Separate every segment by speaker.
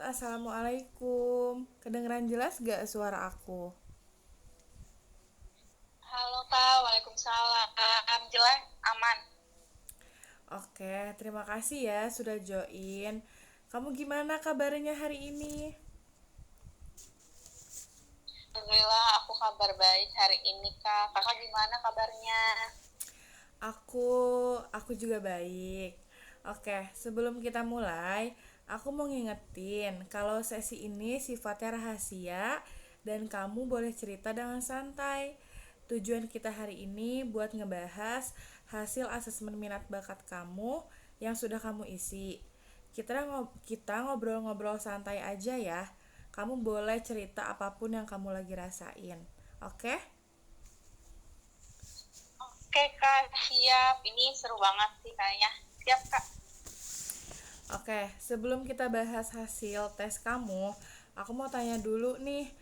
Speaker 1: Assalamualaikum. Kedengeran jelas gak suara aku?
Speaker 2: Halo Kak, Waalaikumsalam. Jelas, aman.
Speaker 1: Oke, terima kasih ya sudah join. Kamu gimana kabarnya hari ini?
Speaker 2: Alhamdulillah aku kabar baik hari ini Kak. Kakak gimana kabarnya?
Speaker 1: Aku aku juga baik. Oke, sebelum kita mulai, aku mau ngingetin kalau sesi ini sifatnya rahasia dan kamu boleh cerita dengan santai. Tujuan kita hari ini buat ngebahas hasil asesmen minat bakat kamu yang sudah kamu isi. Kita ngobrol-ngobrol santai aja ya. Kamu boleh cerita apapun yang kamu lagi rasain. Oke?
Speaker 2: Oke Kak, siap. Ini seru banget sih kayaknya. Siap Kak.
Speaker 1: Oke, sebelum kita bahas hasil tes kamu, aku mau tanya dulu nih,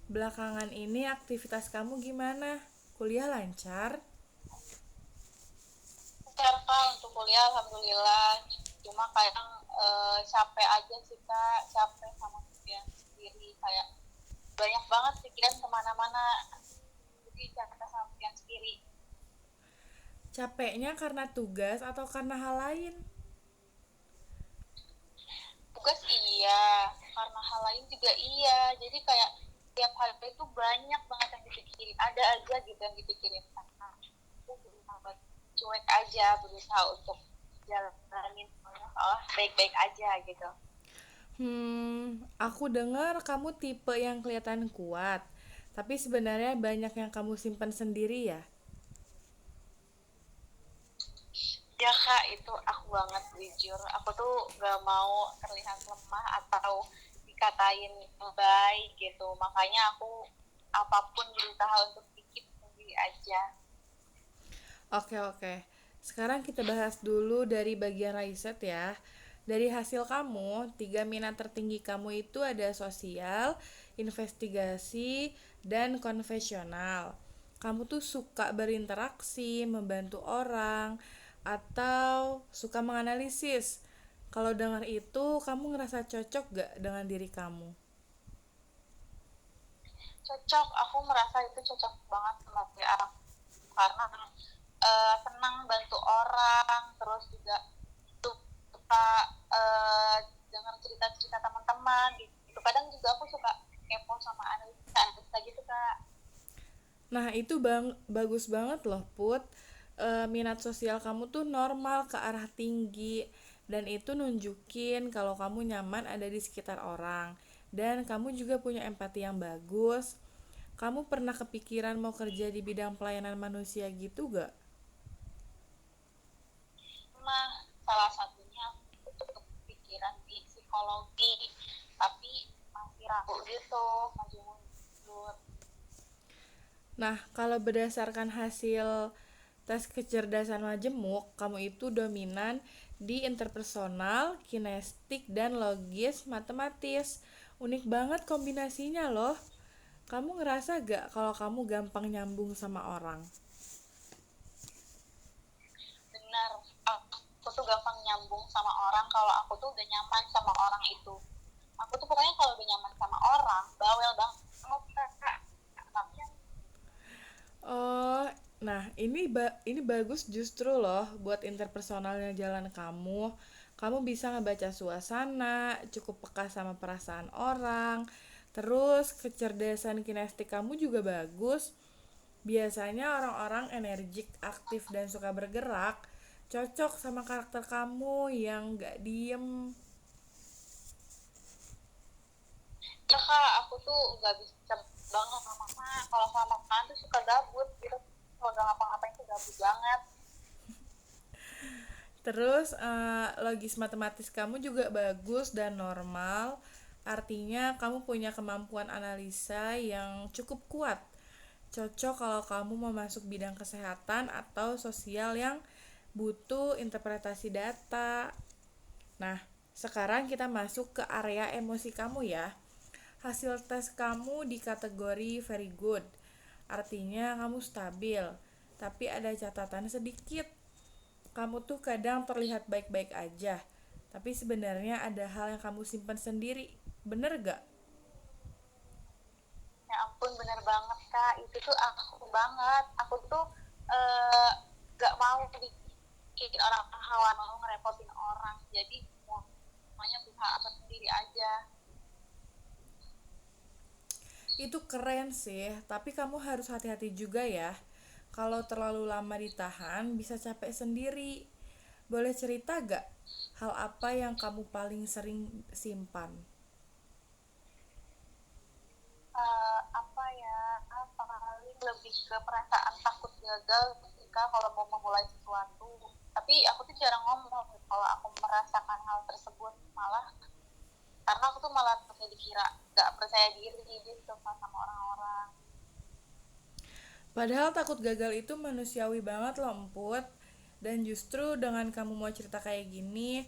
Speaker 1: belakangan ini aktivitas kamu gimana? Kuliah lancar?
Speaker 2: Siap Kak untuk kuliah, Alhamdulillah. Cuma kadang capek aja sih Kak. Capek sama pikiran sendiri. Kayak banyak banget pikiran kemana-mana. Jadi capek sama pikiran sendiri.
Speaker 1: Capeknya karena tugas atau karena hal lain?
Speaker 2: Tugas iya, karena hal lain juga iya. Jadi kayak tiap hari itu banyak banget yang dipikirin, ada aja gitu yang dipikirin. Karena aku berusaha buat cuek aja, berusaha untuk jalanin semuanya baik-baik aja gitu.
Speaker 1: Aku dengar kamu tipe yang kelihatan kuat, tapi sebenarnya banyak yang kamu simpan sendiri ya?
Speaker 2: Ya kak, itu aku banget jujur. Aku tuh gak mau terlihat lemah atau dikatain baik gitu. Makanya aku apapun berusaha untuk dikit sendiri aja.
Speaker 1: Oke, oke. Sekarang kita bahas dulu dari bagian riset ya. Dari hasil kamu, tiga minat tertinggi kamu itu ada sosial, investigasi, dan konvensional. Kamu tuh suka berinteraksi, membantu orang, atau suka menganalisis. Kalau dengar itu, kamu ngerasa cocok gak dengan diri kamu?
Speaker 2: Cocok, aku merasa itu cocok banget sama diri aku karena senang bantu orang, terus juga suka dengar cerita-cerita teman-teman gitu. Kadang juga aku suka kepo sama analisa gitu kak.
Speaker 1: Nah, itu bagus banget loh, Put. Minat sosial kamu tuh normal ke arah tinggi dan itu nunjukin kalau kamu nyaman ada di sekitar orang dan kamu juga punya empati yang bagus. Kamu pernah kepikiran mau kerja di bidang pelayanan manusia gitu gak?
Speaker 2: Nah, salah satunya aku tuh pikiran di psikologi, tapi masih ragu gitu, maju mundur.
Speaker 1: Nah, kalau berdasarkan hasil tes kecerdasan majemuk, kamu itu dominan di interpersonal, kinestik, dan logis matematis. Unik banget kombinasinya loh. Kamu ngerasa gak kalau kamu gampang nyambung sama orang?
Speaker 2: Benar, aku tuh gampang nyambung sama orang kalau aku tuh udah nyaman sama orang itu. Aku tuh pokoknya kalau udah nyaman sama orang bawel banget kak. Tapi
Speaker 1: Oh, nah ini bagus justru loh buat interpersonalnya jalan kamu. Kamu bisa ngebaca suasana, cukup peka sama perasaan orang. Terus kecerdasan kinestik kamu juga bagus. Biasanya orang-orang energik, aktif dan suka bergerak cocok sama karakter kamu yang gak diem.
Speaker 2: ya kak, aku tuh nggak bisa banget sama mama. Kalau sama mama tuh suka gabut gitu. Kalau nggak ngapa-ngapain tuh gabut banget.
Speaker 1: Terus logis matematis kamu juga bagus dan normal. Artinya kamu punya kemampuan analisa yang cukup kuat. Cocok kalau kamu mau masuk bidang kesehatan atau sosial yang butuh interpretasi data. Nah, sekarang kita masuk ke area emosi kamu ya. Hasil tes kamu di kategori very good. Artinya kamu stabil, tapi ada catatan sedikit. Kamu tuh kadang terlihat baik-baik aja, tapi sebenarnya ada hal yang kamu simpan sendiri. Bener gak?
Speaker 2: Ya ampun, bener banget kak, itu tuh aku banget. Aku tuh eh, gak mau bikin orang hawa, mau ngerepotin orang, jadi semuanya berusaha apa sendiri aja.
Speaker 1: Itu keren sih, tapi kamu harus hati-hati juga ya. Kalau terlalu lama ditahan, bisa capek sendiri. Boleh cerita gak? Hal apa yang kamu paling sering simpan?
Speaker 2: Apa ya, paling lebih ke perasaan takut gagal ketika kalau mau memulai sesuatu. Tapi aku tuh jarang ngomong kalau aku merasakan hal tersebut, malah karena aku tuh malah takut dikira gak percaya diri gitu sama orang-orang.
Speaker 1: Padahal takut gagal itu manusiawi banget loh Emput. Dan justru dengan kamu mau cerita kayak gini,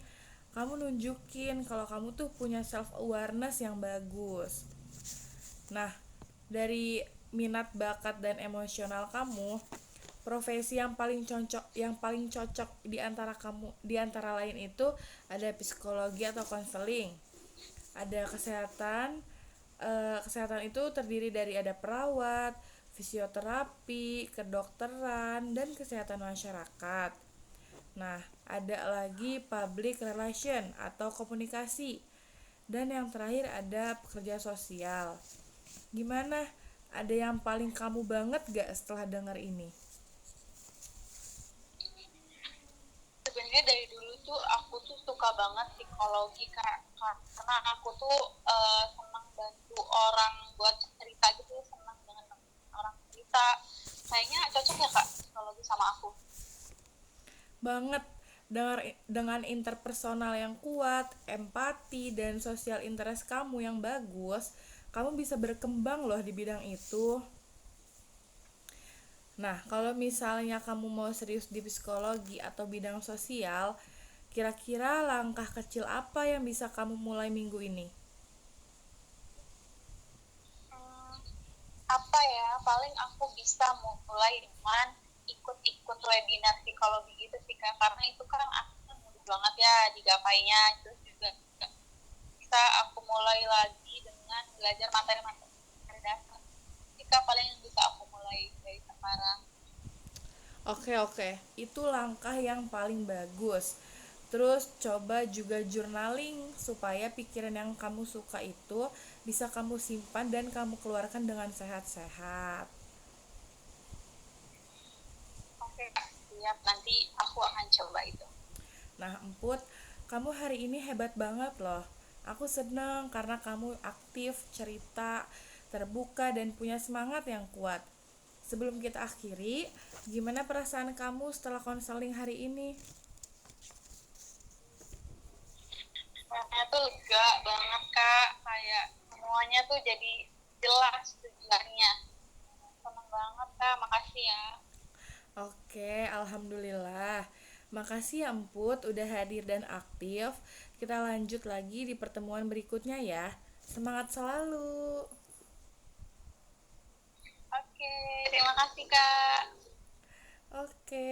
Speaker 1: kamu nunjukin kalau kamu tuh punya self awareness yang bagus. Nah, dari minat bakat dan emosional kamu, profesi yang paling cocok di antara lain itu ada psikologi atau konseling, ada kesehatan. Kesehatan itu terdiri dari ada perawat, fisioterapi, kedokteran, dan kesehatan masyarakat. Nah, ada lagi public relation atau komunikasi. Dan yang terakhir ada pekerja sosial. Gimana? Ada yang paling kamu banget gak setelah dengar ini?
Speaker 2: Sebenarnya dari dulu tuh aku tuh suka banget psikologi, karena aku tuh senang bantu orang buat cerita gitu, senang dengan orang cerita. Kayaknya cocok ya kak psikologi sama aku.
Speaker 1: Banget. Dengan interpersonal yang kuat, empati, dan sosial interest kamu yang bagus, kamu bisa berkembang loh di bidang itu. Nah, kalau misalnya kamu mau serius di psikologi atau bidang sosial, kira-kira langkah kecil apa yang bisa kamu mulai minggu ini?
Speaker 2: Hmm, apa ya, paling aku bisa mulai dengan ikut-ikut webinar psikologi gitu sih kak, karena itu kan aku mudah banget ya digapainya. Terus juga bisa aku mulai lagi dengan belajar materi-materi dasar. Jika paling yang bisa aku mulai dari sekarang.
Speaker 1: Oke, oke. Itu langkah yang paling bagus. Terus coba juga journaling supaya pikiran yang kamu suka itu bisa kamu simpan dan kamu keluarkan dengan sehat-sehat.
Speaker 2: Oke kak, siap, nanti aku akan coba itu.
Speaker 1: Nah, Emput, kamu hari ini hebat banget loh. Aku seneng karena kamu aktif, cerita, terbuka, dan punya semangat yang kuat. Sebelum kita akhiri, gimana perasaan kamu setelah konseling hari ini?
Speaker 2: Rasanya tuh lega banget kak, kayak semuanya tuh jadi jelas tujuannya. Seneng banget kak, makasih ya.
Speaker 1: Oke, alhamdulillah. Makasih ya Emput udah hadir dan aktif. Kita lanjut lagi di pertemuan berikutnya ya. Semangat selalu.
Speaker 2: Oke, terima kasih kak.
Speaker 1: Oke.